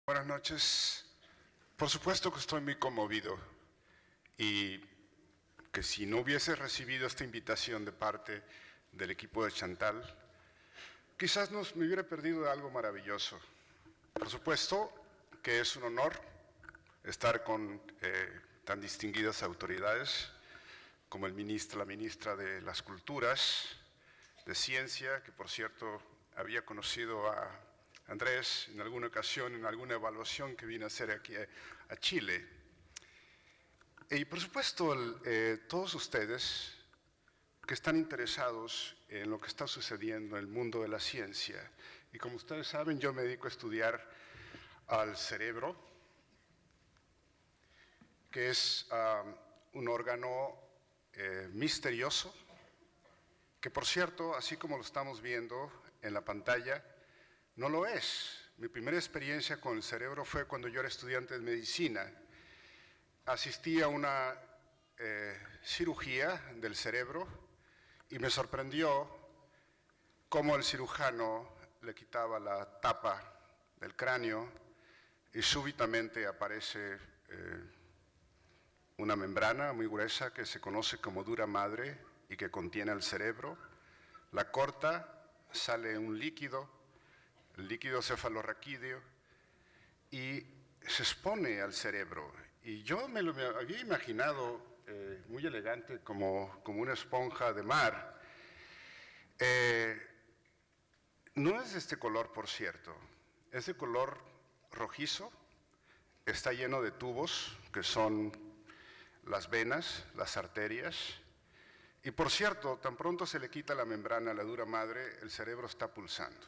Buenas noches. Por supuesto que estoy muy conmovido y que si no hubiese recibido esta invitación de parte del equipo de Chantal, quizás me hubiera perdido de algo maravilloso. Por supuesto que es un honor estar con tan distinguidas autoridades como la ministra de las Culturas, de Ciencia, que por cierto había conocido a Andrés en alguna ocasión, en alguna evaluación que vine a hacer aquí a Chile. Y por supuesto todos ustedes que están interesados en lo que está sucediendo en el mundo de la ciencia. Y como ustedes saben, yo me dedico a estudiar al cerebro, que es un órgano misterioso, que por cierto, así como lo estamos viendo en la pantalla, no lo es. Mi primera experiencia con el cerebro fue cuando yo era estudiante de medicina. Asistí a una cirugía del cerebro y me sorprendió cómo el cirujano le quitaba la tapa del cráneo y súbitamente aparece una membrana muy gruesa que se conoce como dura madre y que contiene el cerebro. La corta, sale un líquido, el líquido cefalorraquídeo, y se expone al cerebro. Y yo me lo había imaginado muy elegante como una esponja de mar. No es de este color, por cierto, es de color rojizo, está lleno de tubos que son las venas, las arterias, y por cierto, tan pronto se le quita la membrana a la dura madre, el cerebro está pulsando.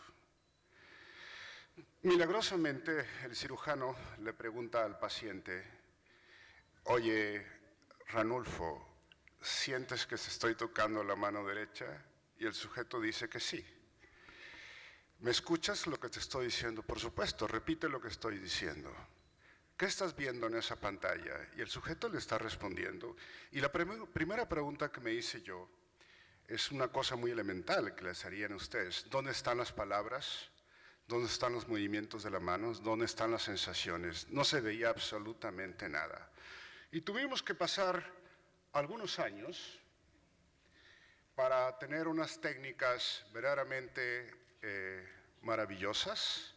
Milagrosamente, el cirujano le pregunta al paciente: oye, Ranulfo, ¿sientes que se estoy tocando la mano derecha? Y el sujeto dice que sí. ¿Me escuchas lo que te estoy diciendo? Por supuesto, repite lo que estoy diciendo. ¿Qué estás viendo en esa pantalla? Y el sujeto le está respondiendo. Y la primera pregunta que me hice yo es una cosa muy elemental que les harían a ustedes. ¿Dónde están las palabras? ¿Dónde están los movimientos de la mano? ¿Dónde están las sensaciones? No se veía absolutamente nada. Y tuvimos que pasar algunos años para tener unas técnicas verdaderamente maravillosas,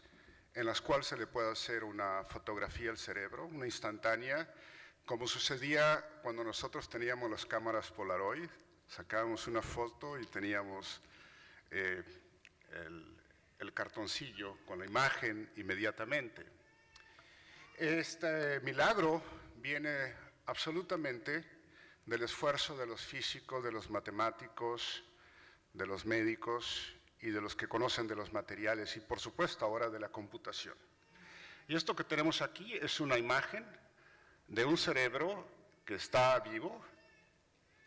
en las cuales se le puede hacer una fotografía al cerebro, una instantánea, como sucedía cuando nosotros teníamos las cámaras Polaroid, sacábamos una foto y teníamos el cartoncillo con la imagen inmediatamente. Este milagro viene absolutamente del esfuerzo de los físicos, de los matemáticos, de los médicos y de los que conocen de los materiales y por supuesto ahora de la computación. Y esto que tenemos aquí es una imagen de un cerebro que está vivo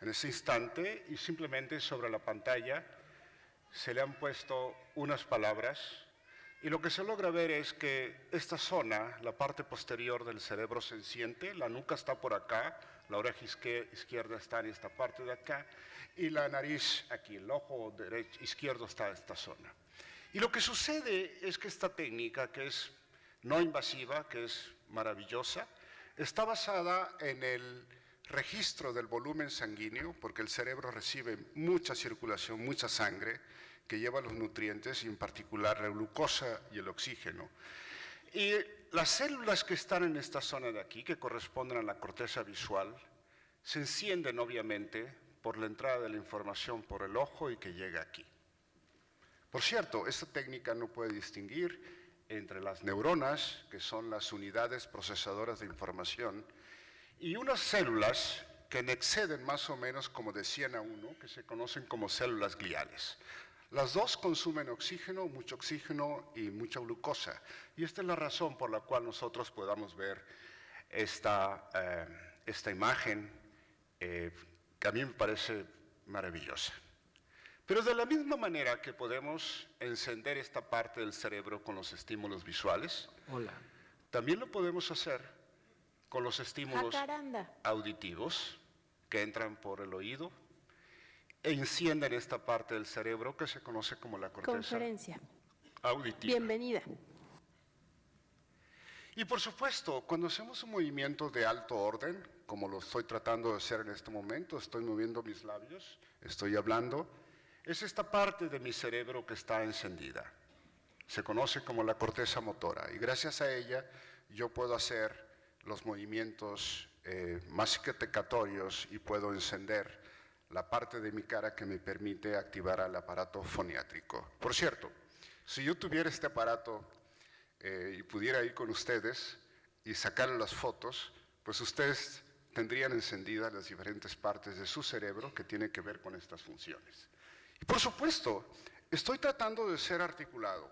en ese instante y simplemente sobre la pantalla se le han puesto unas palabras y lo que se logra ver es que esta zona, la parte posterior del cerebro senciente, la nuca está por acá, la oreja izquierda está en esta parte de acá y la nariz aquí, el ojo izquierdo está en esta zona. Y lo que sucede es que esta técnica, que es no invasiva, que es maravillosa, está basada en el registro del volumen sanguíneo, porque el cerebro recibe mucha circulación, mucha sangre, que lleva los nutrientes, y en particular la glucosa y el oxígeno. Y las células que están en esta zona de aquí, que corresponden a la corteza visual, se encienden obviamente por la entrada de la información por el ojo y que llega aquí. Por cierto, esta técnica no puede distinguir entre las neuronas, que son las unidades procesadoras de información, y unas células que exceden más o menos como de 100 a 1, que se conocen como células gliales. Las dos consumen oxígeno y mucha glucosa. Y esta es la razón por la cual nosotros podamos ver esta imagen que a mí me parece maravillosa. Pero de la misma manera que podemos encender esta parte del cerebro con los estímulos visuales, también lo podemos hacer con los estímulos auditivos que entran por el oído e encienden esta parte del cerebro que se conoce como la corteza Conferencia. auditiva. Bienvenida. Y por supuesto, cuando hacemos un movimiento de alto orden, como lo estoy tratando de hacer en este momento, estoy moviendo mis labios, estoy hablando, es esta parte de mi cerebro que está encendida. Se conoce como la corteza motora y gracias a ella yo puedo hacer los movimientos masticatorios y puedo encender la parte de mi cara que me permite activar al aparato foniátrico. Por cierto, si yo tuviera este aparato y pudiera ir con ustedes y sacar las fotos, pues ustedes tendrían encendidas las diferentes partes de su cerebro que tienen que ver con estas funciones. Y por supuesto, estoy tratando de ser articulado,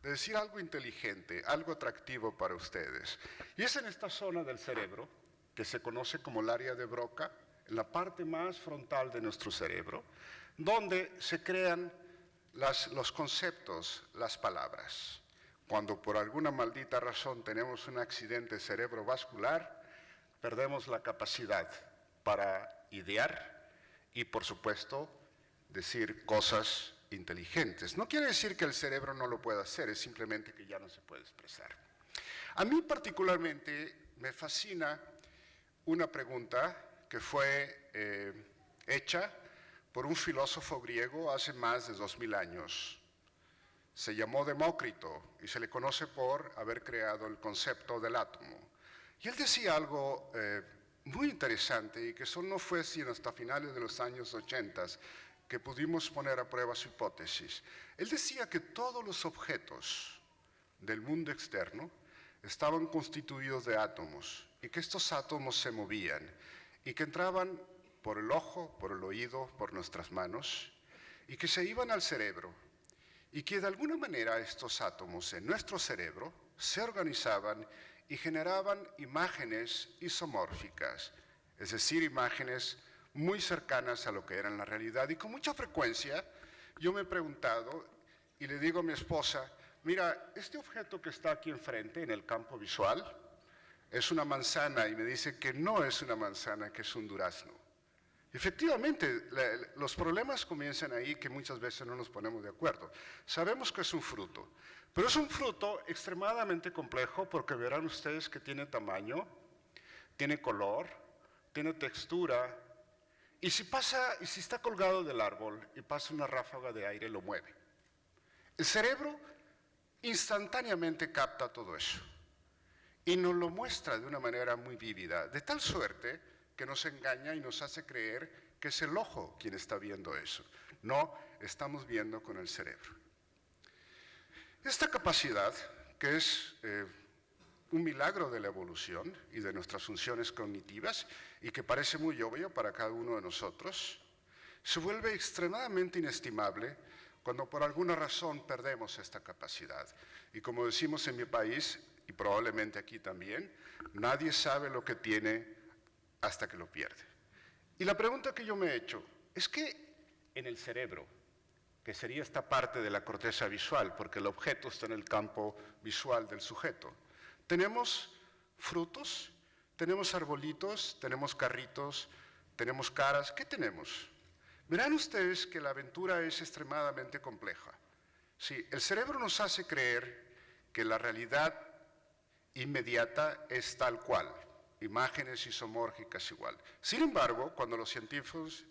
de decir algo inteligente, algo atractivo para ustedes. Y es en esta zona del cerebro, que se conoce como el área de Broca, en la parte más frontal de nuestro cerebro, donde se crean los conceptos, las palabras. Cuando por alguna maldita razón tenemos un accidente cerebrovascular, perdemos la capacidad para idear y, por supuesto, decir cosas inteligentes. No quiere decir que el cerebro no lo pueda hacer, es simplemente que ya no se puede expresar. A mí particularmente me fascina una pregunta que fue hecha por un filósofo griego hace más de 2000 años. Se llamó Demócrito y se le conoce por haber creado el concepto del átomo. Y él decía algo muy interesante y que eso no fue sino hasta finales de los años 80 que pudimos poner a prueba su hipótesis. Él decía que todos los objetos del mundo externo estaban constituidos de átomos y que estos átomos se movían y que entraban por el ojo, por el oído, por nuestras manos y que se iban al cerebro. Y que de alguna manera estos átomos en nuestro cerebro se organizaban y generaban imágenes isomórficas, es decir, imágenes muy cercanas a lo que era la realidad. Y con mucha frecuencia yo me he preguntado y le digo a mi esposa, mira, este objeto que está aquí enfrente en el campo visual es una manzana y me dice que no es una manzana, que es un durazno. Efectivamente, los problemas comienzan ahí que muchas veces no nos ponemos de acuerdo. Sabemos que es un fruto, pero es un fruto extremadamente complejo porque verán ustedes que tiene tamaño, tiene color, tiene textura, y si está colgado del árbol y pasa una ráfaga de aire, lo mueve. El cerebro instantáneamente capta todo eso y nos lo muestra de una manera muy vívida, de tal suerte que nos engaña y nos hace creer que es el ojo quien está viendo eso. No, estamos viendo con el cerebro. Esta capacidad, que es un milagro de la evolución y de nuestras funciones cognitivas, y que parece muy obvio para cada uno de nosotros, se vuelve extremadamente inestimable cuando por alguna razón perdemos esta capacidad. Y como decimos en mi país, y probablemente aquí también, nadie sabe lo que tiene hasta que lo pierde. Y la pregunta que yo me he hecho es que en el cerebro, que sería esta parte de la corteza visual, porque el objeto está en el campo visual del sujeto, tenemos frutos, tenemos arbolitos, tenemos carritos, tenemos caras. ¿Qué tenemos? Verán ustedes que la aventura es extremadamente compleja. Sí, el cerebro nos hace creer que la realidad inmediata es tal cual, imágenes isomórficas igual. Sin embargo, cuando los científicos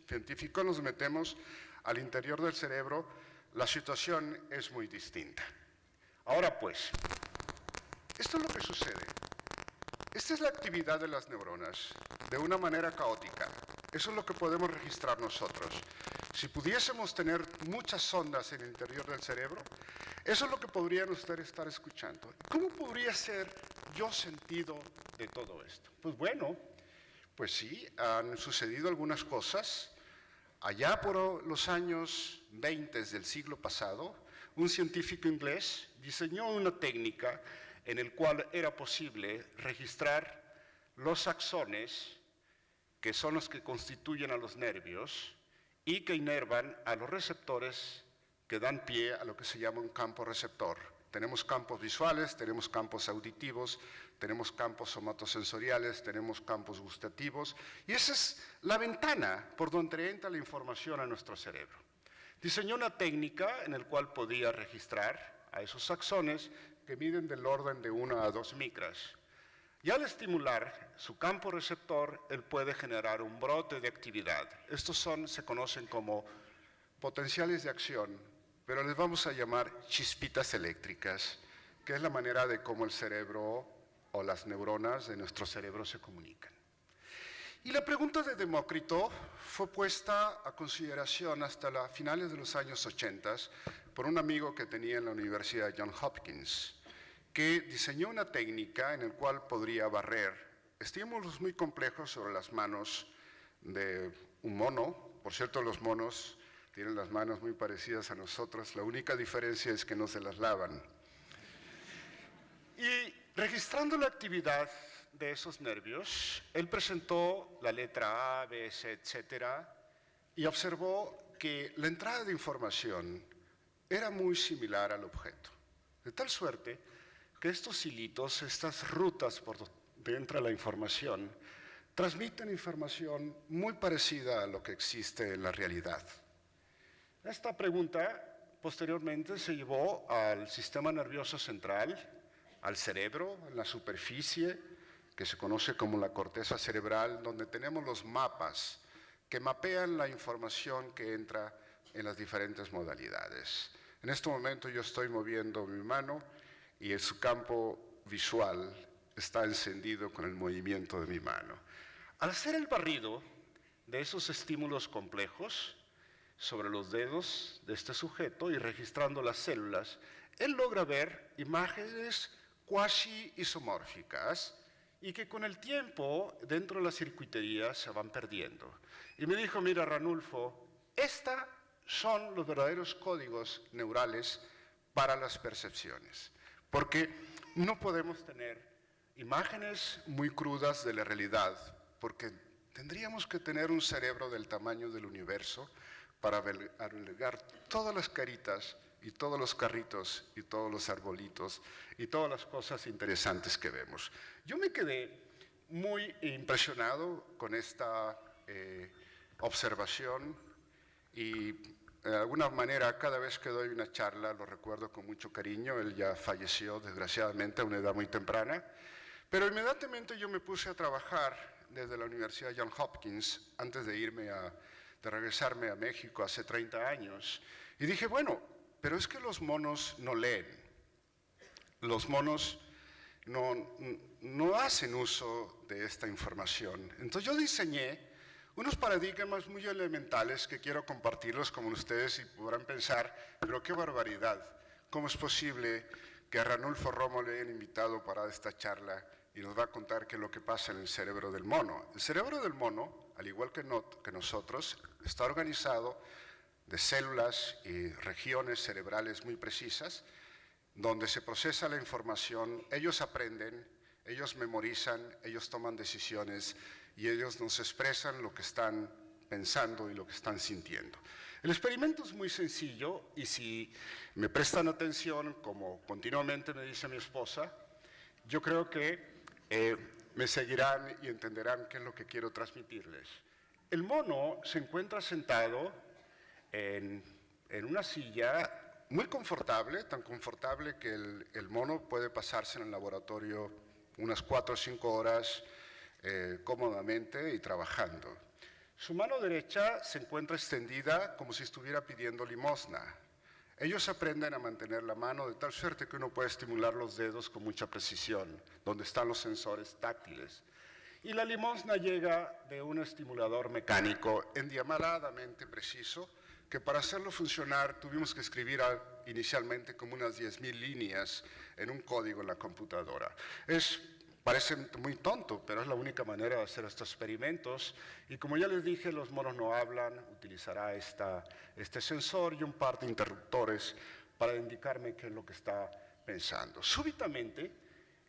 nos metemos al interior del cerebro, la situación es muy distinta. Ahora pues, esto es lo que sucede. Esta es la actividad de las neuronas, de una manera caótica. Eso es lo que podemos registrar nosotros. Si pudiésemos tener muchas ondas en el interior del cerebro, eso es lo que podrían ustedes estar escuchando. ¿Cómo podría ser yo sentido de todo esto? Pues bueno, pues sí, han sucedido algunas cosas. Allá por los años 20 del siglo pasado, un científico inglés diseñó una técnica en la cual era posible registrar los axones, que son los que constituyen a los nervios y que inervan a los receptores que dan pie a lo que se llama un campo receptor, Tenemos campos visuales, tenemos campos auditivos, tenemos campos somatosensoriales, tenemos campos gustativos, y esa es la ventana por donde entra la información a nuestro cerebro. Diseñó una técnica en la cual podía registrar a esos axones que miden del orden de 1 a 2 micras. Y al estimular su campo receptor, él puede generar un brote de actividad. Estos se conocen como potenciales de acción, pero les vamos a llamar chispitas eléctricas, que es la manera de cómo el cerebro o las neuronas de nuestro cerebro se comunican. Y la pregunta de Demócrito fue puesta a consideración hasta finales de los años 80 por un amigo que tenía en la Universidad de Johns Hopkins, que diseñó una técnica en la cual podría barrer estímulos muy complejos sobre las manos de un mono. Por cierto, los monos tienen las manos muy parecidas a nosotros, la única diferencia es que no se las lavan. Y registrando la actividad de esos nervios, él presentó la letra A, B, C, etcétera, y observó que la entrada de información era muy similar al objeto, de tal suerte que estos hilitos, estas rutas por donde entra la información, transmiten información muy parecida a lo que existe en la realidad. Esta pregunta posteriormente se llevó al sistema nervioso central, al cerebro, en la superficie, que se conoce como la corteza cerebral, donde tenemos los mapas que mapean la información que entra en las diferentes modalidades. En este momento yo estoy moviendo mi mano y su campo visual está encendido con el movimiento de mi mano. Al hacer el barrido de esos estímulos complejos sobre los dedos de este sujeto y registrando las células, él logra ver imágenes cuasi isomórficas y que con el tiempo dentro de la circuitería se van perdiendo. Y me dijo, mira Ranulfo, estos son los verdaderos códigos neurales para las percepciones. Porque no podemos tener imágenes muy crudas de la realidad, porque tendríamos que tener un cerebro del tamaño del universo para albergar todas las caritas y todos los carritos y todos los arbolitos y todas las cosas interesantes que vemos. Yo me quedé muy impresionado con esta observación y de alguna manera, cada vez que doy una charla, lo recuerdo con mucho cariño. Él ya falleció, desgraciadamente, a una edad muy temprana. Pero inmediatamente yo me puse a trabajar desde la Universidad de Johns Hopkins, antes de regresarme a México hace 30 años. Y dije, bueno, pero es que los monos no leen. Los monos no hacen uso de esta información. Entonces yo diseñé unos paradigmas muy elementales que quiero compartirlos con ustedes y podrán pensar, pero qué barbaridad, ¿cómo es posible que a Ranulfo Romo le hayan invitado para esta charla y nos va a contar qué es lo que pasa en el cerebro del mono? El cerebro del mono, al igual que nosotros, está organizado de células y regiones cerebrales muy precisas, donde se procesa la información, ellos aprenden, ellos memorizan, ellos toman decisiones y ellos nos expresan lo que están pensando y lo que están sintiendo. El experimento es muy sencillo y si me prestan atención, como continuamente me dice mi esposa, yo creo que me seguirán y entenderán qué es lo que quiero transmitirles. El mono se encuentra sentado en una silla muy confortable, tan confortable que el mono puede pasarse en el laboratorio unas 4 o 5 horas cómodamente y trabajando. Su mano derecha se encuentra extendida como si estuviera pidiendo limosna. Ellos aprenden a mantener la mano de tal suerte que uno puede estimular los dedos con mucha precisión, donde están los sensores táctiles. Y la limosna llega de un estimulador mecánico endiamadamente preciso, que para hacerlo funcionar tuvimos que escribir inicialmente como unas 10,000 líneas en un código en la computadora. Parece muy tonto, pero es la única manera de hacer estos experimentos. Y como ya les dije, los monos no hablan, utilizará este sensor y un par de interruptores para indicarme qué es lo que está pensando. Súbitamente,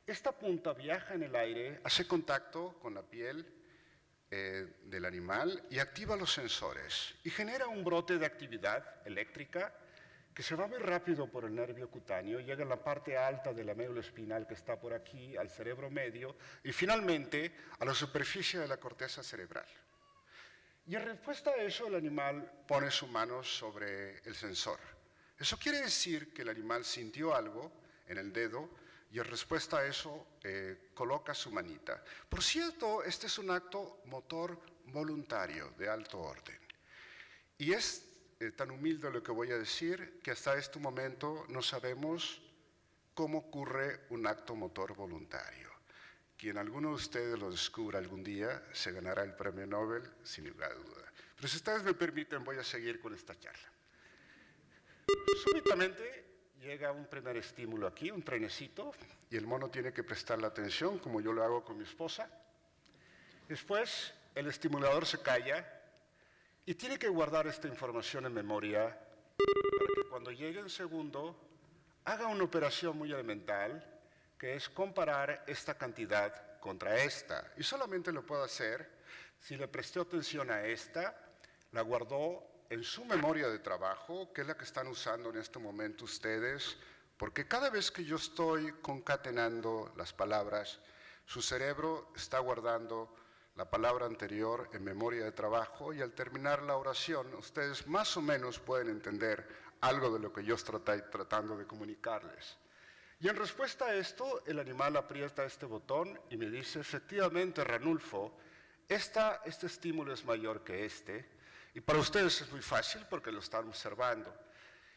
esta punta viaja en el aire, hace contacto con la piel del animal y activa los sensores y genera un brote de actividad eléctrica que se va muy rápido por el nervio cutáneo, llega a la parte alta de la médula espinal que está por aquí, al cerebro medio, y finalmente a la superficie de la corteza cerebral. Y en respuesta a eso, el animal pone su mano sobre el sensor. Eso quiere decir que el animal sintió algo en el dedo y en respuesta a eso coloca su manita. Por cierto, este es un acto motor voluntario de alto orden. Y es tan humilde lo que voy a decir que hasta este momento no sabemos cómo ocurre un acto motor voluntario. Quien alguno de ustedes lo descubra algún día se ganará el premio Nobel sin lugar a duda. Pero si ustedes me permiten, voy a seguir con esta charla. Súbitamente llega un primer estímulo aquí, un trenecito, y el mono tiene que prestarle atención, como yo lo hago con mi esposa. Después, el estimulador se calla y tiene que guardar esta información en memoria para que cuando llegue el segundo, haga una operación muy elemental, que es comparar esta cantidad contra esta. Y solamente lo puedo hacer si le presté atención a esta, la guardó en su memoria de trabajo, que es la que están usando en este momento ustedes, porque cada vez que yo estoy concatenando las palabras, su cerebro está guardando la palabra anterior en memoria de trabajo y al terminar la oración, ustedes más o menos pueden entender algo de lo que yo estoy tratando de comunicarles. Y en respuesta a esto, el animal aprieta este botón y me dice, efectivamente, Ranulfo, este estímulo es mayor que este, y para ustedes es muy fácil porque lo están observando.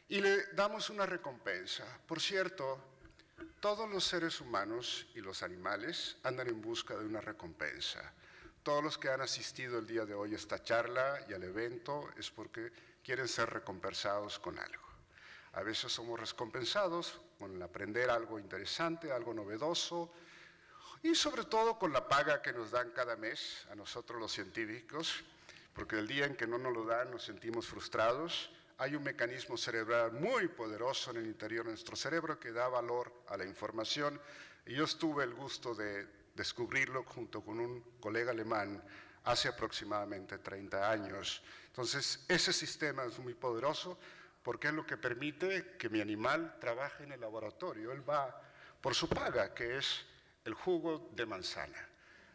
Y le damos una recompensa. Por cierto, todos los seres humanos y los animales andan en busca de una recompensa. Todos los que han asistido el día de hoy a esta charla y al evento es porque quieren ser recompensados con algo. A veces somos recompensados con aprender algo interesante, algo novedoso, y sobre todo con la paga que nos dan cada mes a nosotros los científicos, porque el día en que no nos lo dan nos sentimos frustrados. Hay un mecanismo cerebral muy poderoso en el interior de nuestro cerebro que da valor a la información, y yo tuve el gusto de descubrirlo junto con un colega alemán hace aproximadamente 30 años. Entonces, ese sistema es muy poderoso porque es lo que permite que mi animal trabaje en el laboratorio. Él va por su paga, que es el jugo de manzana.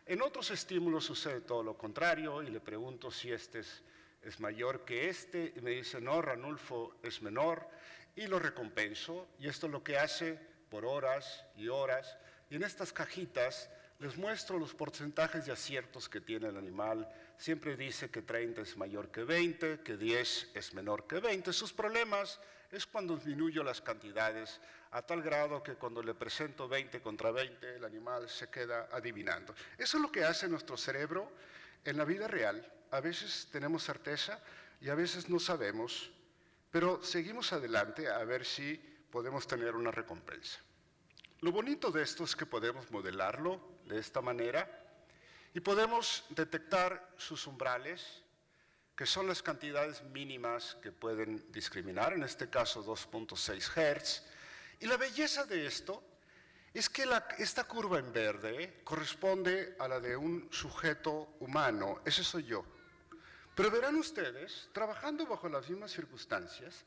En otros estímulos sucede todo lo contrario y le pregunto si este es mayor que este y me dice, no, Ranulfo es menor, y lo recompenso, y esto es lo que hace por horas y horas. Y en estas cajitas les muestro los porcentajes de aciertos que tiene el animal. Siempre dice que 30 es mayor que 20, que 10 es menor que 20. Sus problemas es cuando disminuyo las cantidades a tal grado que cuando le presento 20 contra 20, el animal se queda adivinando. Eso es lo que hace nuestro cerebro en la vida real. A veces tenemos certeza y a veces no sabemos, pero seguimos adelante a ver si podemos tener una recompensa. Lo bonito de esto es que podemos modelarlo de esta manera y podemos detectar sus umbrales, que son las cantidades mínimas que pueden discriminar, en este caso 2.6 Hz. Y la belleza de esto es que esta curva en verde corresponde a la de un sujeto humano, ese soy yo. Pero verán ustedes, trabajando bajo las mismas circunstancias,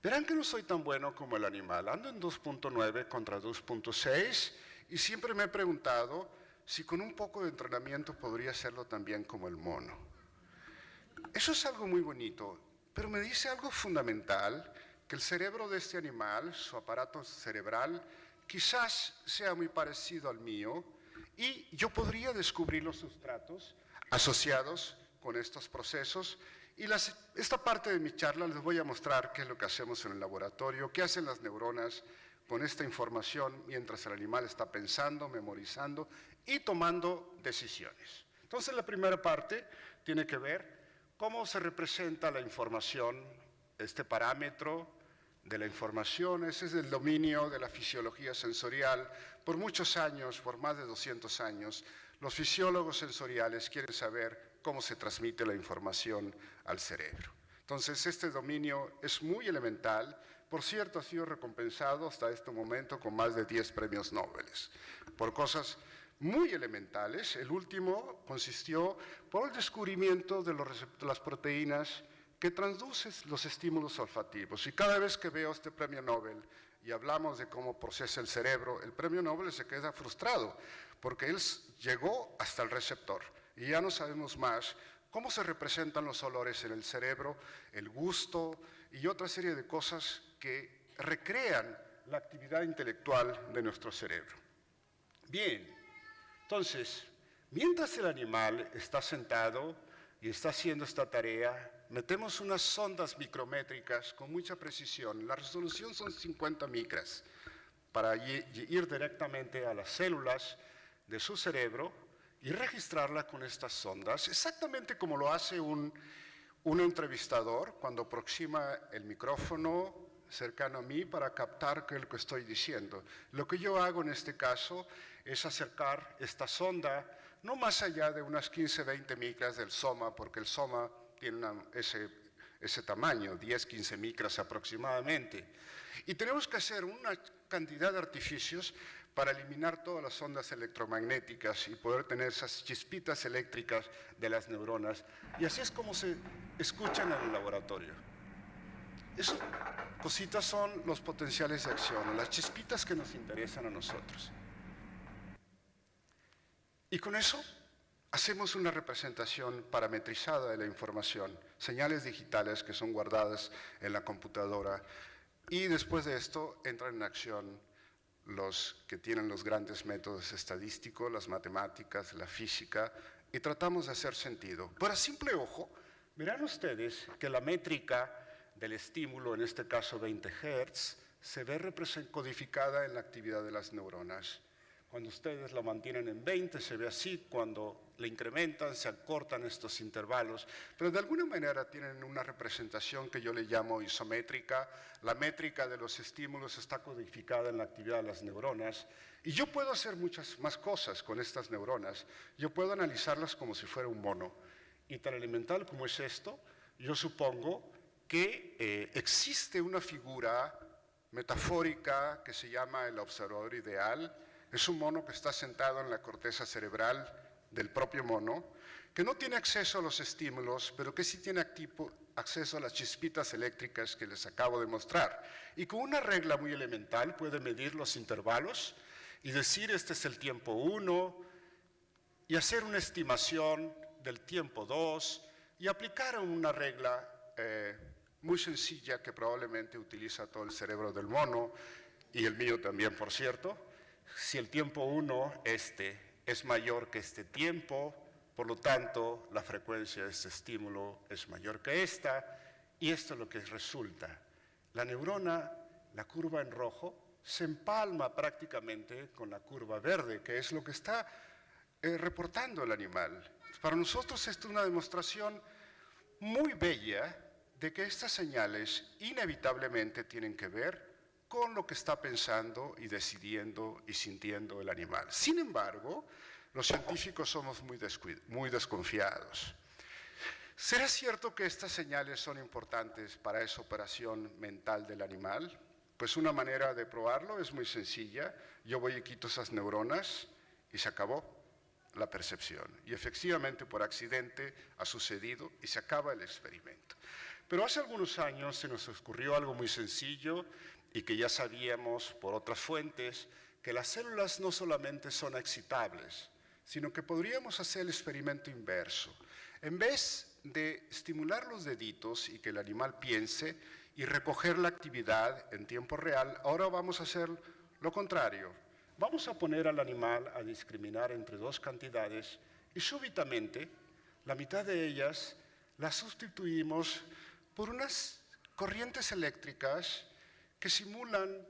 verán que no soy tan bueno como el animal. Ando en 2.9 contra 2.6 y siempre me he preguntado si con un poco de entrenamiento podría hacerlo también como el mono. Eso es algo muy bonito, pero me dice algo fundamental, que el cerebro de este animal, su aparato cerebral, quizás sea muy parecido al mío y yo podría descubrir los sustratos asociados con estos procesos. Y esta parte de mi charla les voy a mostrar qué es lo que hacemos en el laboratorio, qué hacen las neuronas con esta información mientras el animal está pensando, memorizando y tomando decisiones. Entonces, la primera parte tiene que ver cómo se representa la información, este parámetro de la información. Ese es el dominio de la fisiología sensorial. Por muchos años, por más de 200 años, los fisiólogos sensoriales quieren saber cómo se transmite la información al cerebro. Entonces, este dominio es muy elemental. Por cierto, ha sido recompensado hasta este momento con más de 10 premios Nobel por cosas muy elementales. El último consistió por el descubrimiento de las proteínas que transduce los estímulos olfativos. Y cada vez que veo este premio Nobel y hablamos de cómo procesa el cerebro, el premio Nobel se queda frustrado, porque él llegó hasta el receptor y ya no sabemos más cómo se representan los olores en el cerebro, el gusto y otra serie de cosas que recrean la actividad intelectual de nuestro cerebro. Bien, entonces, mientras el animal está sentado y está haciendo esta tarea, metemos unas sondas micrométricas con mucha precisión. La resolución son 50 micras para ir directamente a las células de su cerebro y registrarla con estas sondas, exactamente como lo hace un entrevistador cuando aproxima el micrófono cercano a mí para captar qué es lo que estoy diciendo. Lo que yo hago en este caso es acercar esta sonda no más allá de unas 15-20 micras del soma, porque el soma tiene ese tamaño, 10-15 micras aproximadamente. Y tenemos que hacer una cantidad de artificios para eliminar todas las ondas electromagnéticas y poder tener esas chispitas eléctricas de las neuronas. Y así es como se escuchan en el laboratorio. Esas cositas son los potenciales de acción, las chispitas que nos interesan a nosotros. Y con eso hacemos una representación parametrizada de la información, señales digitales que son guardadas en la computadora, y después de esto entran en acción los que tienen los grandes métodos estadísticos, las matemáticas, la física, y tratamos de hacer sentido. Pero a simple ojo, verán ustedes que la métrica del estímulo, en este caso 20 Hz, se ve codificada en la actividad de las neuronas. Cuando ustedes lo mantienen en 20 se ve así, cuando le incrementan se acortan estos intervalos, pero de alguna manera tienen una representación que yo le llamo isométrica. La métrica de los estímulos está codificada en la actividad de las neuronas y yo puedo hacer muchas más cosas con estas neuronas. Yo puedo analizarlas como si fuera un mono, y tan elemental como es esto, yo supongo que existe una figura metafórica que se llama el observador ideal. Es un mono que está sentado en la corteza cerebral del propio mono, que no tiene acceso a los estímulos, pero que sí tiene acceso a las chispitas eléctricas que les acabo de mostrar. Y con una regla muy elemental puede medir los intervalos y decir este es el tiempo 1 y hacer una estimación del tiempo 2 y aplicar una regla muy sencilla que probablemente utiliza todo el cerebro del mono y el mío también, por cierto. Si el tiempo 1, es mayor que este tiempo, por lo tanto, la frecuencia de este estímulo es mayor que esta, y esto es lo que resulta. La neurona, la curva en rojo, se empalma prácticamente con la curva verde, que es lo que está reportando el animal. Para nosotros esto es una demostración muy bella de que estas señales inevitablemente tienen que ver con lo que está pensando y decidiendo y sintiendo el animal. Sin embargo, los científicos somos muy desconfiados. ¿Será cierto que estas señales son importantes para esa operación mental del animal? Pues una manera de probarlo es muy sencilla. Yo voy y quito esas neuronas y se acabó la percepción. Y efectivamente, por accidente, ha sucedido y se acaba el experimento. Pero hace algunos años se nos ocurrió algo muy sencillo y que ya sabíamos por otras fuentes, que las células no solamente son excitables, sino que podríamos hacer el experimento inverso. En vez de estimular los deditos y que el animal piense y recoger la actividad en tiempo real, ahora vamos a hacer lo contrario. Vamos a poner al animal a discriminar entre dos cantidades y súbitamente la mitad de ellas las sustituimos por unas corrientes eléctricas que simulan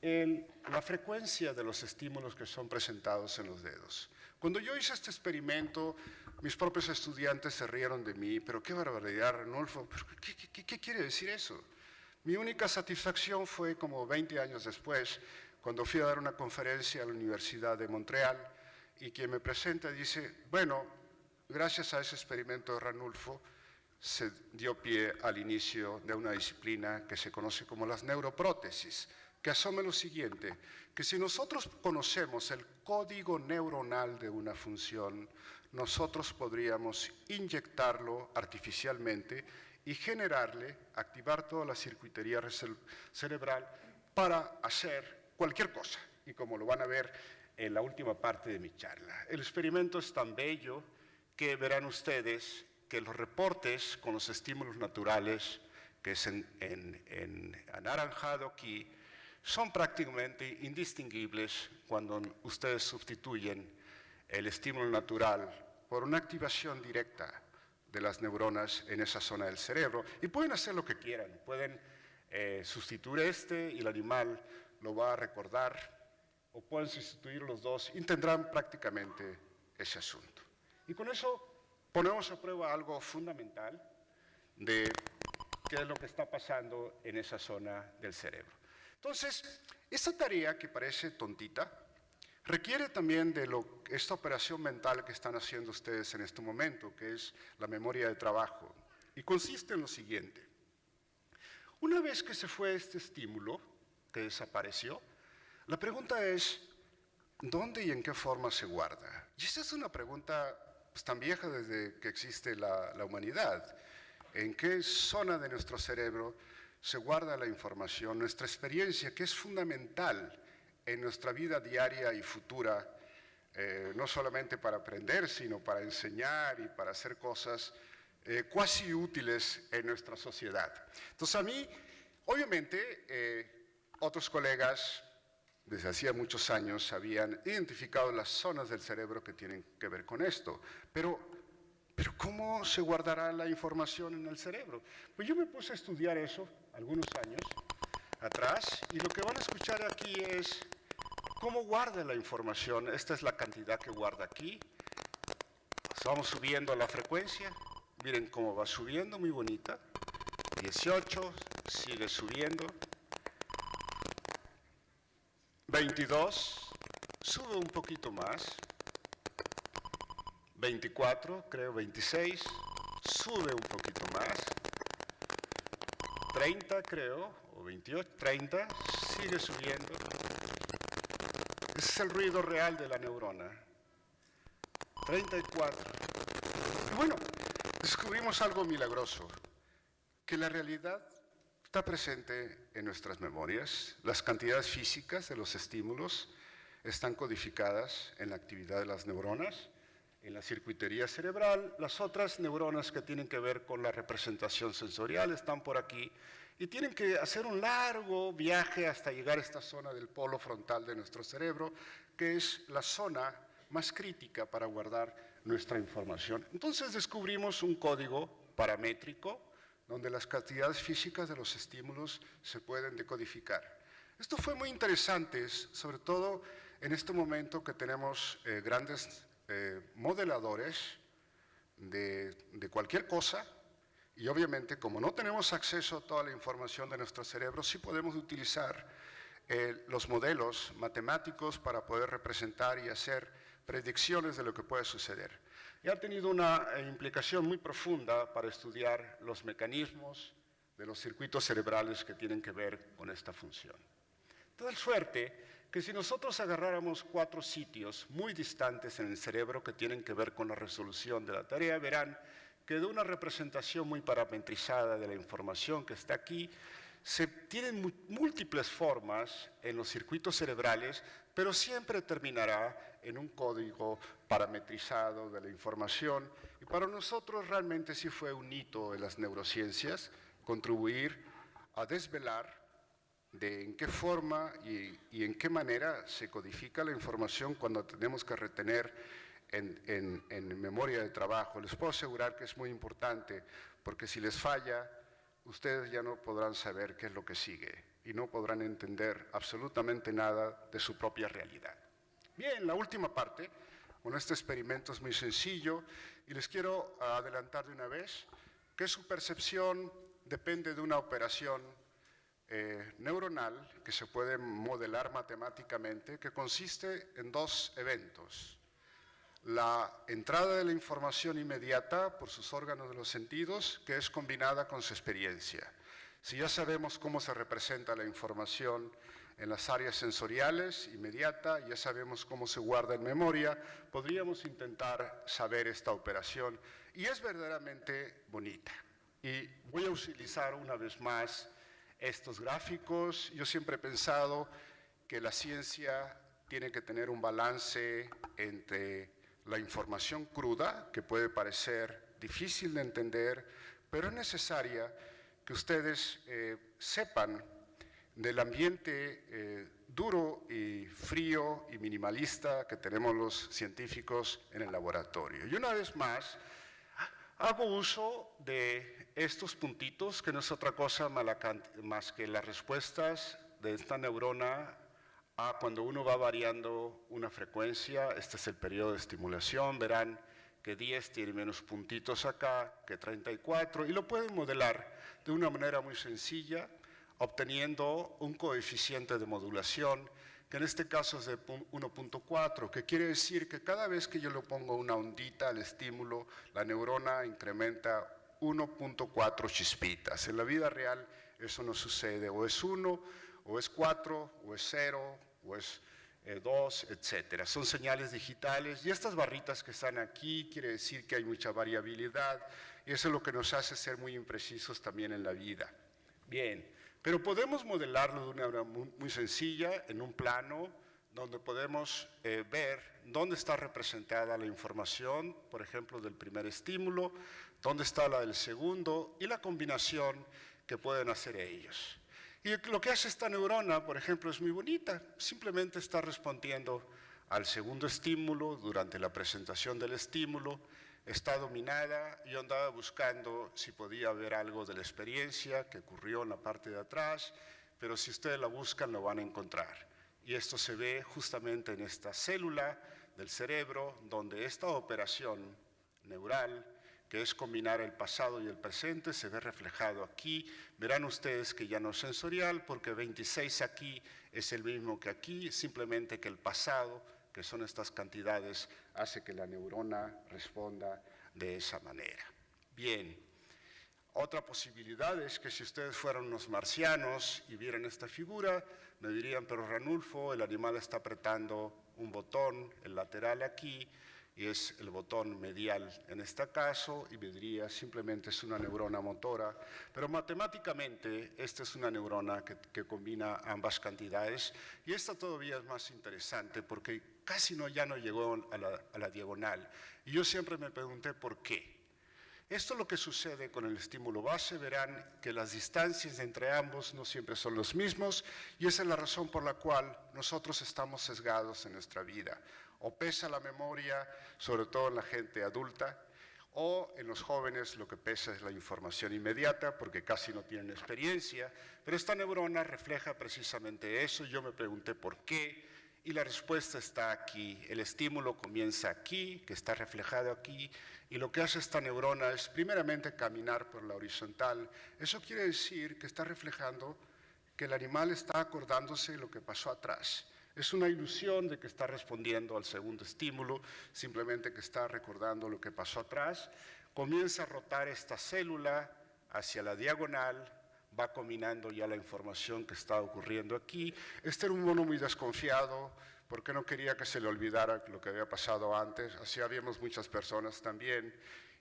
la frecuencia de los estímulos que son presentados en los dedos. Cuando yo hice este experimento, mis propios estudiantes se rieron de mí, pero qué barbaridad, Ranulfo, ¿qué quiere decir eso? Mi única satisfacción fue como 20 años después, cuando fui a dar una conferencia a la Universidad de Montreal, y quien me presenta dice, bueno, gracias a ese experimento de Ranulfo, se dio pie al inicio de una disciplina que se conoce como las neuroprótesis, que asume lo siguiente, que si nosotros conocemos el código neuronal de una función, nosotros podríamos inyectarlo artificialmente y generarle, activar toda la circuitería cerebral para hacer cualquier cosa. Y como lo van a ver en la última parte de mi charla. El experimento es tan bello que verán ustedes que los reportes con los estímulos naturales, que es en anaranjado aquí, son prácticamente indistinguibles cuando ustedes sustituyen el estímulo natural por una activación directa de las neuronas en esa zona del cerebro. Y pueden hacer lo que quieran, pueden sustituir y el animal lo va a recordar, o pueden sustituir los dos y tendrán prácticamente ese asunto. Y con eso ponemos a prueba algo fundamental de qué es lo que está pasando en esa zona del cerebro. Entonces, esta tarea que parece tontita requiere también de esta operación mental que están haciendo ustedes en este momento, que es la memoria de trabajo. Y consiste en lo siguiente. Una vez que se fue este estímulo, que desapareció, la pregunta es, ¿dónde y en qué forma se guarda? Y esta es una pregunta pues, tan vieja desde que existe la humanidad. ¿En qué zona de nuestro cerebro se guarda la información, nuestra experiencia, que es fundamental en nuestra vida diaria y futura, no solamente para aprender, sino para enseñar y para hacer cosas cuasi útiles en nuestra sociedad? Entonces a mí, obviamente, otros colegas desde hacía muchos años habían identificado las zonas del cerebro que tienen que ver con esto, pero ¿cómo se guardará la información en el cerebro? Pues yo me puse a estudiar eso algunos años atrás y lo que van a escuchar aquí es cómo guarda la información. Esta es la cantidad que guarda aquí. Vamos subiendo la frecuencia. Miren cómo va subiendo, muy bonita. 18, sigue subiendo. 22, sube un poquito más. 24, creo 26, sube un poquito más. 30, creo, o 28, 30, sigue subiendo. Ese es el ruido real de la neurona. 34. Y bueno, descubrimos algo milagroso, que la realidad está presente en nuestras memorias. Las cantidades físicas de los estímulos están codificadas en la actividad de las neuronas, en la circuitería cerebral. Las otras neuronas que tienen que ver con la representación sensorial están por aquí y tienen que hacer un largo viaje hasta llegar a esta zona del polo frontal de nuestro cerebro, que es la zona más crítica para guardar nuestra información. Entonces descubrimos un código paramétrico donde las cantidades físicas de los estímulos se pueden decodificar. Esto fue muy interesante, sobre todo en este momento que tenemos grandes modeladores de cualquier cosa, y obviamente como no tenemos acceso a toda la información de nuestro cerebro, sí podemos utilizar los modelos matemáticos para poder representar y hacer predicciones de lo que puede suceder. Y ha tenido una implicación muy profunda para estudiar los mecanismos de los circuitos cerebrales que tienen que ver con esta función. De tal suerte que si nosotros agarráramos 4 sitios muy distantes en el cerebro que tienen que ver con la resolución de la tarea, verán que de una representación muy parametrizada de la información que está aquí, se tienen múltiples formas en los circuitos cerebrales, pero siempre terminará en un código parametrizado de la información. Y para nosotros realmente sí fue un hito en las neurociencias contribuir a desvelar de en qué forma y en qué manera se codifica la información cuando tenemos que retener en memoria de trabajo. Les puedo asegurar que es muy importante, porque si les falla, ustedes ya no podrán saber qué es lo que sigue y no podrán entender absolutamente nada de su propia realidad. Bien, la última parte, bueno, este experimento es muy sencillo y les quiero adelantar de una vez que su percepción depende de una operación neuronal que se puede modelar matemáticamente, que consiste en 2 eventos. La entrada de la información inmediata por sus órganos de los sentidos, que es combinada con su experiencia. Si ya sabemos cómo se representa la información en las áreas sensoriales inmediata, ya sabemos cómo se guarda en memoria, podríamos intentar saber esta operación, y es verdaderamente bonita. Y voy a utilizar una vez más estos gráficos. Yo siempre he pensado que la ciencia tiene que tener un balance entre la información cruda, que puede parecer difícil de entender, pero es necesaria que ustedes sepan del ambiente duro y frío y minimalista que tenemos los científicos en el laboratorio. Y una vez más, hago uso de estos puntitos, que no es otra cosa más que las respuestas de esta neurona a cuando uno va variando una frecuencia. Este es el periodo de estimulación. Verán que 10 tiene menos puntitos acá que 34, y lo pueden modelar de una manera muy sencilla, obteniendo un coeficiente de modulación, que en este caso es de 1.4, que quiere decir que cada vez que yo le pongo una ondita al estímulo, la neurona incrementa 1.4 chispitas. En la vida real eso no sucede, o es 1, o es 4, o es 0, o es 2, etcétera. Son señales digitales, y estas barritas que están aquí quiere decir que hay mucha variabilidad, y eso es lo que nos hace ser muy imprecisos también en la vida. Bien, pero podemos modelarlo de una manera muy sencilla, en un plano donde podemos ver dónde está representada la información, por ejemplo, del primer estímulo, dónde está la del segundo, y la combinación que pueden hacer ellos. Y lo que hace esta neurona, por ejemplo, es muy bonita. Simplemente está respondiendo al segundo estímulo durante la presentación del estímulo. Está dominada. Yo andaba buscando si podía ver algo de la experiencia que ocurrió en la parte de atrás, pero si ustedes la buscan lo van a encontrar. Y esto se ve justamente en esta célula del cerebro, donde esta operación neural, que es combinar el pasado y el presente, se ve reflejado aquí. Verán ustedes que ya no es sensorial, porque 26 aquí es el mismo que aquí, simplemente que el pasado, que son estas cantidades, hace que la neurona responda de esa manera. Bien, otra posibilidad es que si ustedes fueran unos marcianos y vieran esta figura, me dirían, pero Ranulfo, el animal está apretando un botón, el lateral aquí, y es el botón medial en este caso, y me diría simplemente es una neurona motora, pero matemáticamente esta es una neurona que combina ambas cantidades, y esta todavía es más interesante porque casi ya no llegó a la diagonal, y yo siempre me pregunté por qué. Esto es lo que sucede con el estímulo base. Verán que las distancias entre ambos no siempre son los mismos, y esa es la razón por la cual nosotros estamos sesgados en nuestra vida. O pesa la memoria, sobre todo en la gente adulta, o en los jóvenes lo que pesa es la información inmediata, porque casi no tienen experiencia, pero esta neurona refleja precisamente eso, y yo me pregunté por qué, y la respuesta está aquí. El estímulo comienza aquí, que está reflejado aquí, y lo que hace esta neurona es primeramente caminar por la horizontal. Eso quiere decir que está reflejando que el animal está acordándose de lo que pasó atrás. Es una ilusión de que está respondiendo al segundo estímulo, simplemente que está recordando lo que pasó atrás. Comienza a rotar esta célula hacia la diagonal, va combinando ya la información que está ocurriendo aquí. Este era un mono muy desconfiado, porque no quería que se le olvidara lo que había pasado antes. Así habíamos muchas personas también.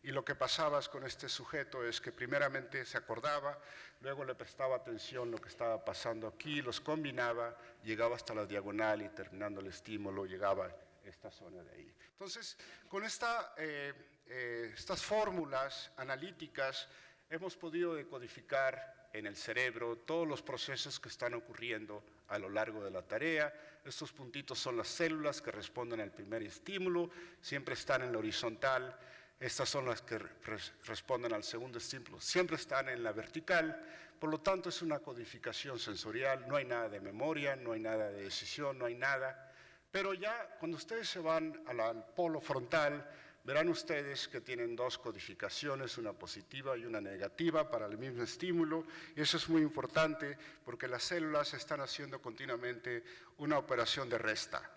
Y lo que pasaba con este sujeto es que primeramente se acordaba, luego le prestaba atención lo que estaba pasando aquí, los combinaba, llegaba hasta la diagonal y terminando el estímulo llegaba a esta zona de ahí. Entonces, con estas fórmulas analíticas hemos podido decodificar en el cerebro todos los procesos que están ocurriendo a lo largo de la tarea. Estos puntitos son las células que responden al primer estímulo, siempre están en la horizontal. Estas son las que responden al segundo estímulo, siempre están en la vertical. Por lo tanto, es una codificación sensorial, no hay nada de memoria, no hay nada de decisión, no hay nada. Pero ya cuando ustedes se van al polo frontal, verán ustedes que tienen dos codificaciones, una positiva y una negativa para el mismo estímulo, y eso es muy importante porque las células están haciendo continuamente una operación de resta.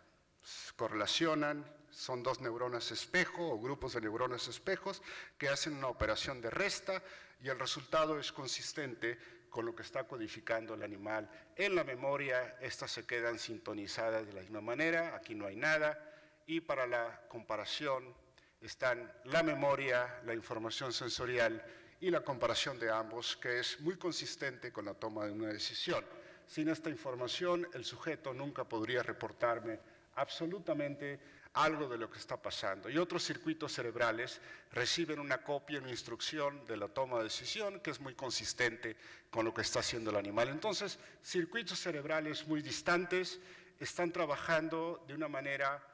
Correlacionan, son dos neuronas espejo o grupos de neuronas espejos que hacen una operación de resta, y el resultado es consistente con lo que está codificando el animal. En la memoria, estas se quedan sintonizadas de la misma manera, aquí no hay nada, y para la comparación están la memoria, la información sensorial y la comparación de ambos, que es muy consistente con la toma de una decisión. Sin esta información, el sujeto nunca podría reportarme absolutamente algo de lo que está pasando. Y otros circuitos cerebrales reciben una copia, una instrucción de la toma de decisión que es muy consistente con lo que está haciendo el animal. Entonces, circuitos cerebrales muy distantes están trabajando de una manera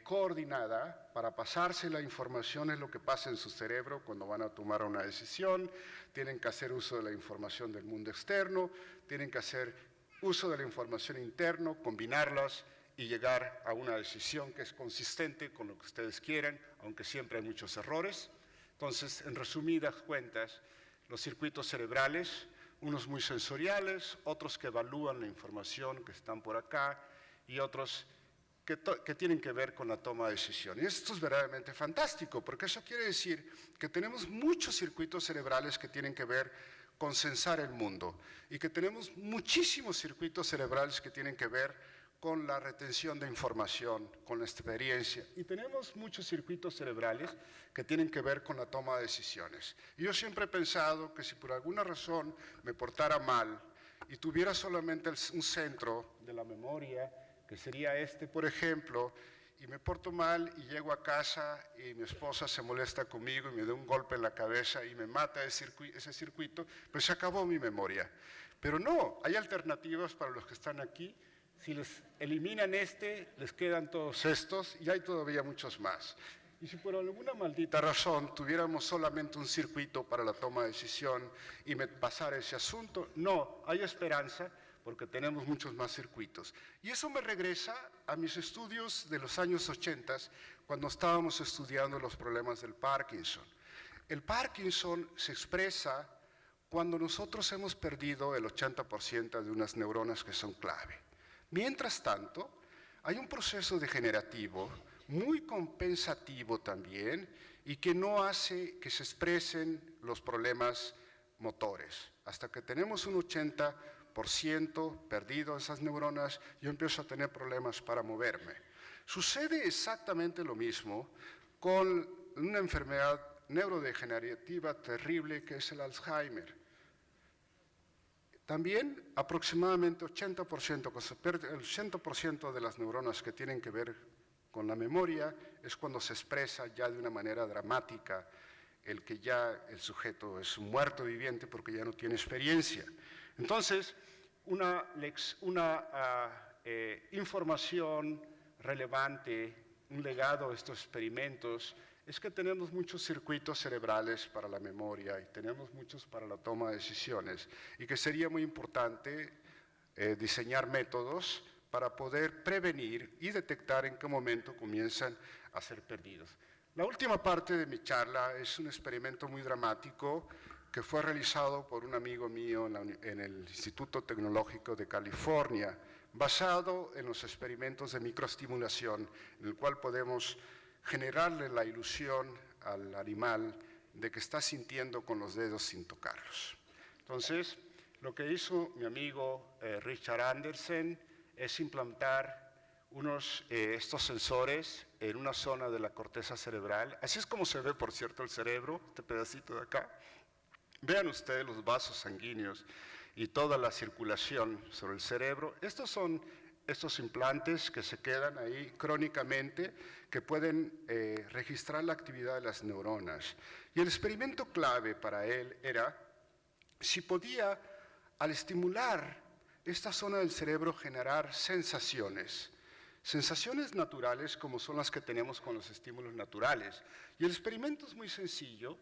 coordinada para pasarse la información, es lo que pasa en su cerebro cuando van a tomar una decisión, tienen que hacer uso de la información del mundo externo, tienen que hacer uso de la información interna, combinarlas y llegar a una decisión que es consistente con lo que ustedes quieren, aunque siempre hay muchos errores. Entonces, en resumidas cuentas, los circuitos cerebrales, unos muy sensoriales, otros que evalúan la información que están por acá y otros que tienen que ver con la toma de decisiones. Y esto es verdaderamente fantástico, porque eso quiere decir que tenemos muchos circuitos cerebrales que tienen que ver con sensar el mundo y que tenemos muchísimos circuitos cerebrales que tienen que ver con la retención de información, con la experiencia. Y tenemos muchos circuitos cerebrales que tienen que ver con la toma de decisiones. Y yo siempre he pensado que si por alguna razón me portara mal y tuviera solamente un centro de la memoria, que sería este, por ejemplo, y me porto mal y llego a casa y mi esposa se molesta conmigo y me da un golpe en la cabeza y me mata ese circuito, pues se acabó mi memoria. Pero no, hay alternativas para los que están aquí. Si les eliminan este, les quedan todos estos y hay todavía muchos más. Y si por alguna maldita razón tuviéramos solamente un circuito para la toma de decisión y me pasara ese asunto, no, hay esperanza, porque tenemos muchos más circuitos. Y eso me regresa a mis estudios de los años 80, cuando estábamos estudiando los problemas del Parkinson. El Parkinson se expresa cuando nosotros hemos perdido el 80% de unas neuronas que son clave. Mientras tanto, hay un proceso degenerativo muy compensativo también y que no hace que se expresen los problemas motores. Hasta que tenemos un 80% perdido esas neuronas, yo empiezo a tener problemas para moverme. Sucede exactamente lo mismo con una enfermedad neurodegenerativa terrible que es el Alzheimer. También aproximadamente 80%, cuando se pierde el 80% de las neuronas que tienen que ver con la memoria, es cuando se expresa ya de una manera dramática el que ya el sujeto es un muerto viviente porque ya no tiene experiencia. Entonces, una información relevante, un legado de estos experimentos, es que tenemos muchos circuitos cerebrales para la memoria y tenemos muchos para la toma de decisiones y que sería muy importante diseñar métodos para poder prevenir y detectar en qué momento comienzan a ser perdidos. La última parte de mi charla es un experimento muy dramático que fue realizado por un amigo mío en el Instituto Tecnológico de California, basado en los experimentos de microestimulación, en el cual podemos generarle la ilusión al animal de que está sintiendo con los dedos sin tocarlos. Entonces, lo que hizo mi amigo Richard Anderson es implantar estos sensores en una zona de la corteza cerebral. Así es como se ve, por cierto, el cerebro, este pedacito de acá. Vean ustedes los vasos sanguíneos y toda la circulación sobre el cerebro. Estos son estos implantes que se quedan ahí crónicamente, que pueden registrar la actividad de las neuronas. Y el experimento clave para él era si podía, al estimular esta zona del cerebro, generar sensaciones naturales como son las que tenemos con los estímulos naturales. Y el experimento es muy sencillo.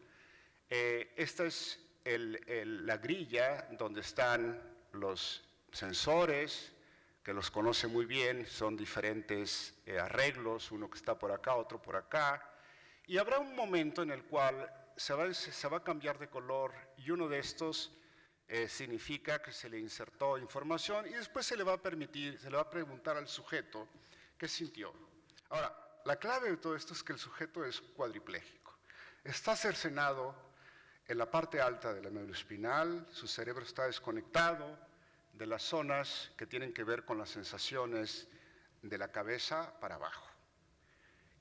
Esta es la grilla donde están los sensores, que los conoce muy bien, son diferentes arreglos, uno que está por acá, otro por acá, y habrá un momento en el cual se va a cambiar de color y uno de estos significa que se le insertó información y después se le va a preguntar al sujeto qué sintió. Ahora, la clave de todo esto es que el sujeto es cuadripléjico. Está cercenado en la parte alta de la médula espinal, su cerebro está desconectado de las zonas que tienen que ver con las sensaciones de la cabeza para abajo.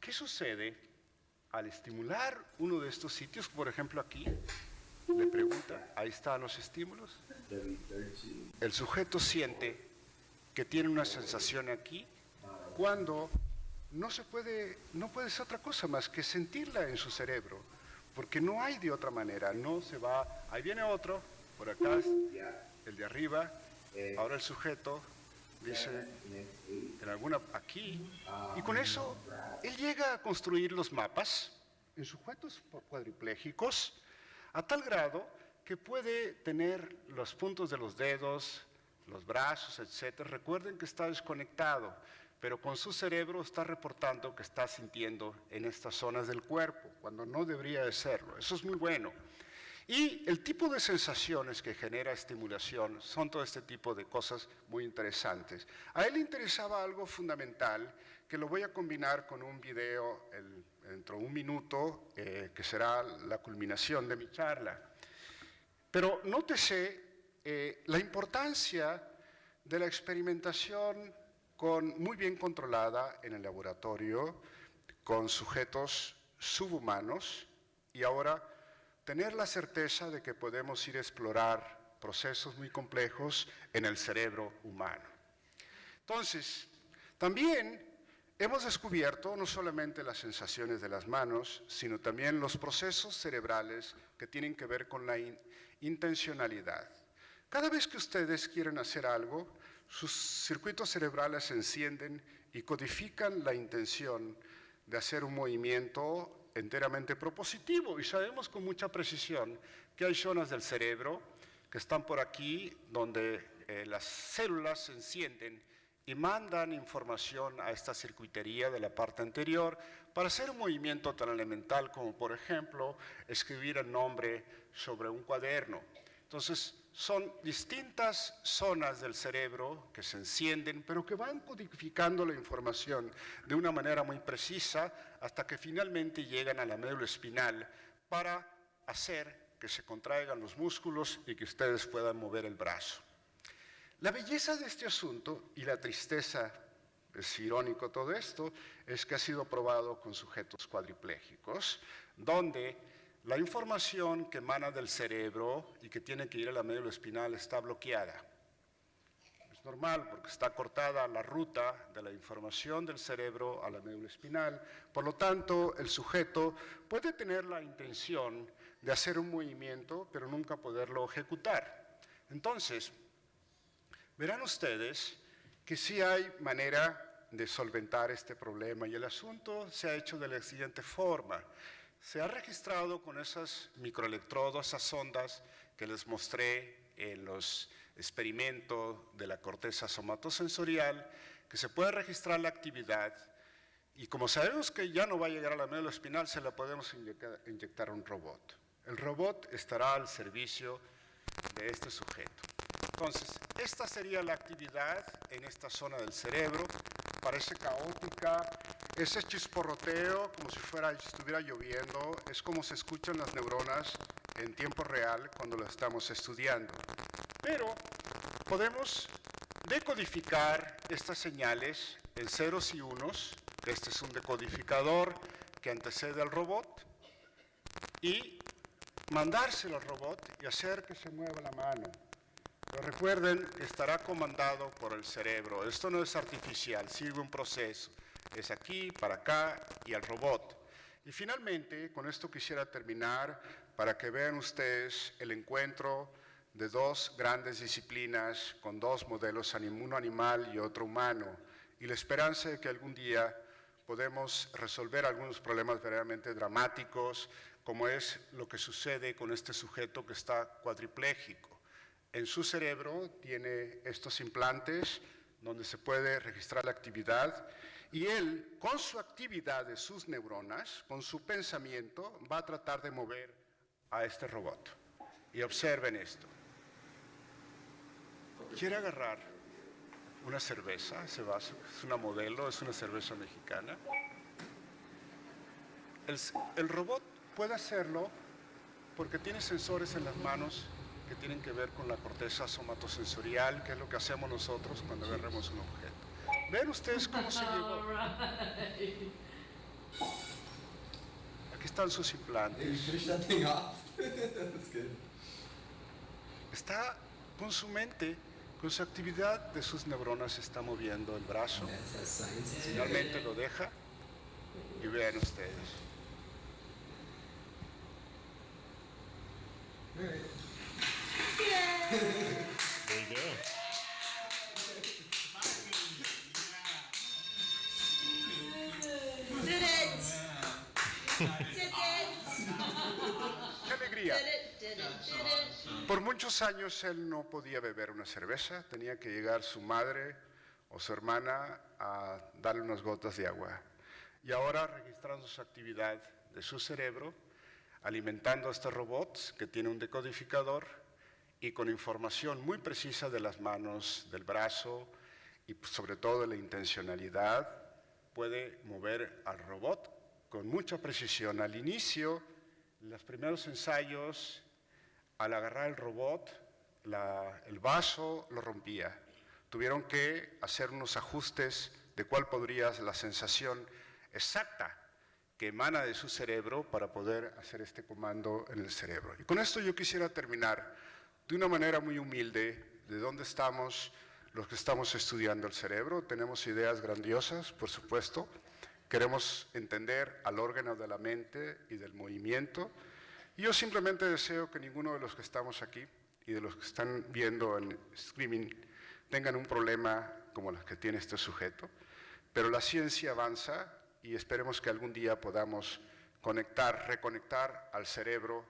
¿Qué sucede al estimular uno de estos sitios, por ejemplo aquí? le pregunta, ahí están los estímulos. El sujeto siente que tiene una sensación aquí cuando no puede ser otra cosa más que sentirla en su cerebro, porque no hay de otra manera, no se va, ahí viene otro, por acá, el de arriba, ahora el sujeto dice, en alguna, aquí, y con eso él llega a construir los mapas en sujetos cuadriplégicos a tal grado que puede tener los puntos de los dedos, los brazos, etc. Recuerden que está desconectado, pero con su cerebro está reportando que está sintiendo en estas zonas del cuerpo, cuando no debería de serlo. Eso es muy bueno. Y el tipo de sensaciones que genera estimulación son todo este tipo de cosas muy interesantes. A él le interesaba algo fundamental, que lo voy a combinar con un video dentro de un minuto, que será la culminación de mi charla. Pero nótese la importancia de la experimentación muy bien controlada en el laboratorio, con sujetos subhumanos, y ahora tener la certeza de que podemos ir a explorar procesos muy complejos en el cerebro humano. Entonces, también hemos descubierto no solamente las sensaciones de las manos, sino también los procesos cerebrales que tienen que ver con la intencionalidad. Cada vez que ustedes quieren hacer algo, sus circuitos cerebrales se encienden y codifican la intención de hacer un movimiento enteramente propositivo, y sabemos con mucha precisión que hay zonas del cerebro que están por aquí donde las células se encienden y mandan información a esta circuitería de la parte anterior para hacer un movimiento tan elemental como, por ejemplo, escribir el nombre sobre un cuaderno. Entonces, son distintas zonas del cerebro que se encienden, pero que van codificando la información de una manera muy precisa hasta que finalmente llegan a la médula espinal para hacer que se contraigan los músculos y que ustedes puedan mover el brazo. La belleza de este asunto y la tristeza, es irónico todo esto, es que ha sido probado con sujetos cuadriplégicos, donde la información que emana del cerebro y que tiene que ir a la médula espinal está bloqueada. Es normal porque está cortada la ruta de la información del cerebro a la médula espinal. Por lo tanto, el sujeto puede tener la intención de hacer un movimiento, pero nunca poderlo ejecutar. Entonces, verán ustedes que sí hay manera de solventar este problema, y el asunto se ha hecho de la siguiente forma. Se ha registrado con esos microelectrodos, esas ondas que les mostré en los experimentos de la corteza somatosensorial, que se puede registrar la actividad, y como sabemos que ya no va a llegar a la médula espinal, se la podemos inyectar a un robot. El robot estará al servicio de este sujeto. Entonces, esta sería la actividad en esta zona del cerebro. Parece caótica, ese chisporroteo como si estuviera lloviendo, es como se escuchan las neuronas en tiempo real cuando lo estamos estudiando. Pero podemos decodificar estas señales en ceros y unos. Este es un decodificador que antecede al robot, y mandárselo al robot y hacer que se mueva la mano. Pero recuerden, estará comandado por el cerebro. Esto no es artificial, sigue un proceso. Es aquí, para acá y al robot. Y finalmente, con esto quisiera terminar para que vean ustedes el encuentro de dos grandes disciplinas con dos modelos, uno animal y otro humano, y la esperanza de que algún día podemos resolver algunos problemas verdaderamente dramáticos, como es lo que sucede con este sujeto que está cuadripléjico. En su cerebro tiene estos implantes donde se puede registrar la actividad, y él, con su actividad de sus neuronas, con su pensamiento, va a tratar de mover a este robot. Y observen esto. Quiere agarrar una cerveza, ese vaso, es una modelo, es una cerveza mexicana. El robot puede hacerlo porque tiene sensores en las manos que tienen que ver con la corteza somatosensorial, que es lo que hacemos nosotros cuando agarramos un objeto. ¿Ven ustedes cómo se llevó? Aquí están sus implantes. Está con su mente, con su actividad de sus neuronas, está moviendo el brazo. Finalmente lo deja y vean ustedes. There you go. Did it! Did it! ¡Qué alegría! Did it! Por muchos años él no podía beber una cerveza, tenía que llegar su madre o su hermana a darle unas gotas de agua. Y ahora, registrando su actividad de su cerebro, alimentando a este robot que tiene un decodificador y con información muy precisa de las manos, del brazo y sobre todo de la intencionalidad, puede mover al robot con mucha precisión. Al inicio, los primeros ensayos, al agarrar el robot, el vaso lo rompía. Tuvieron que hacer unos ajustes de cuál podría ser la sensación exacta que emana de su cerebro para poder hacer este comando en el cerebro. Y con esto yo quisiera terminar de una manera muy humilde de dónde estamos los que estamos estudiando el cerebro. Tenemos ideas grandiosas, por supuesto. Queremos entender al órgano de la mente y del movimiento. Y yo simplemente deseo que ninguno de los que estamos aquí y de los que están viendo en streaming tengan un problema como el que tiene este sujeto. Pero la ciencia avanza y esperemos que algún día podamos reconectar al cerebro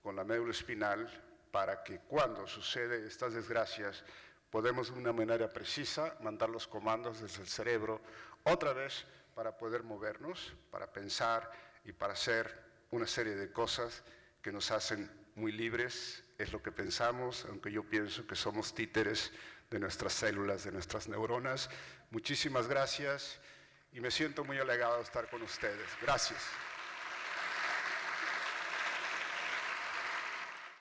con la médula espinal para que cuando sucede estas desgracias podemos de una manera precisa mandar los comandos desde el cerebro otra vez para poder movernos, para pensar y para hacer una serie de cosas que nos hacen muy libres. Es lo que pensamos, aunque yo pienso que somos títeres de nuestras células, de nuestras neuronas. Muchísimas gracias y me siento muy halagado de estar con ustedes. Gracias.